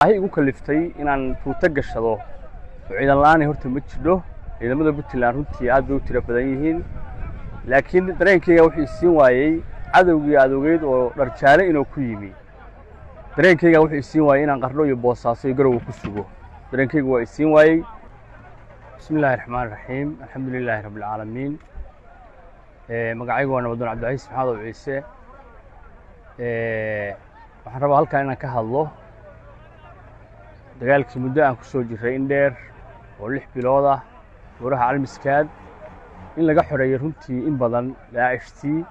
waxay igu kaliftay inaan tuuta gashado ciidan la'aan horta ma jiro ciidamada Puntland runtii aad bay u tiro badan yihiin laakiin dareenkayga wuxuu siin waayay cadawgii adogeyd oo dharjaale inuu ku yimi dareenkayga wuxuu siin waayay inaan qardho iyo boosaaso iyo garow ku sugo dareenkayga waa siin waayay bismillaahir rahmaanir rahiim alxamdulillaahi rabbil caalamiin magacaygu waa Nabadoon Cabdi Maxamed Ciise waxaan rabaa halkaan inaan ka hadlo dagaalkii muddo aan ku soo jiray in dheer oo 6 bilood ah waraha Almiskaad in laga xoreeyay runtii in badan Daacishtii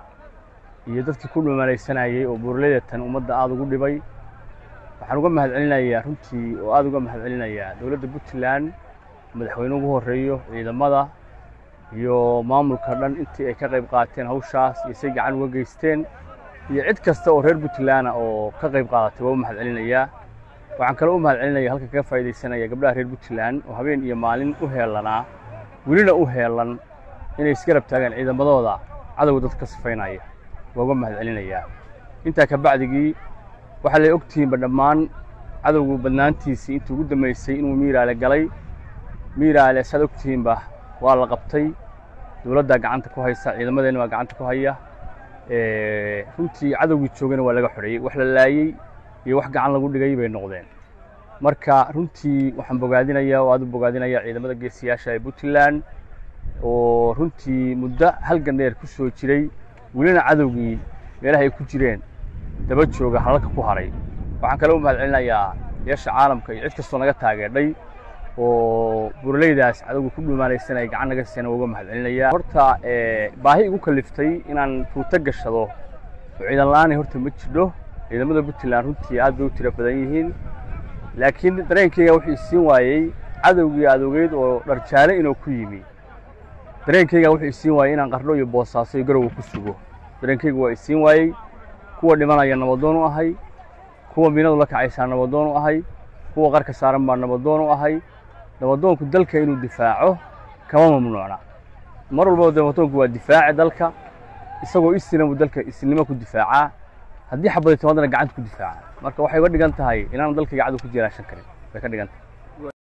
iyo dadkii ku dhuumanaysanayay oo buurleyda tan ummadda aad ugu dhibay waxaan uga mahadcelinayaa runtii oo aad uga mahadcelinayaa dawladda Puntland madaxweynuhu ugu horeeyo ciidamada iyo maamulka dhan intii ay ka qayb qaateen hawshaas iyo si gacan uga geysteen iyo cid kasta oo reer Puntland oo ka qayb qaadatay waa mahadcelinayaa waxaan kale u mahadcelinayaa halka ka faa'iideysanaya gabdhaha reer Puntland oo habeen iyo maalin u heelana welina u heelan inay iska rabtaagaan ciidamadooda cadawga dadka safaynaya waa uga mahadcelinayaa inta ka bacdigii waxa la ogtihiin dhammaan cadawgu badnaantiisii intii ugu dambeysay inuu miiraale galay miiraale sad ogtihiin waa la qabtay dawladda gacanta ku haysa ciidamadeena waa gacanta ku haya runtii cadawgii joogana waa laga xoreeyay wax la laayay iyo wax gacan lagu dhigay bay noqdeen marka runtii waxaan bogaadinayaa oo aad u bogaadinayaa ciidamada geesiyaasha ee Puntland oo runtii muddo halgan dheer ku soo jiray welina cadawgii meelaha ay ku jireen daba jooga halka ku haray waxaan kale u mahadcelinayaa yeesha caalamka iyo cid kastoo naga taageeray oo buurleydaas cadawga ku dhuumanaysanay gacan naga siina uga mahadcelinayaa horta baahi igu kaliftay inaan tuuta gashado ciidan la'aan horta ma jiro ciidamada Puntland runtii aad bay u tiro badan yihiin laakiin dareenkayga wuxuu siin waayay cadawgii adogeyd oo dharjaale inuu ku yimi dareenkayga wuxuu siin waayay inaan qardho iyo boosaaso iyo garow ku sugo dareenkayga waa siin waayay kuwa dhimanaya nabadoon u ahay kuwa miinadu la kacaysan nabadoon u ahay kuwa qarka saaran baa nabadoon u ahay nabadoonku dalka inuu difaaco kama mamnuucna mar walba nabadoonku waa difaaci dalka isagoo islaam dalka islaamnimo ku difaaca haddii xabad timaadana gacanta ku difaaca marka waxay uga dhigan tahay inaan dalka gacanta ku jiraa shan karin way ka dhigan tahay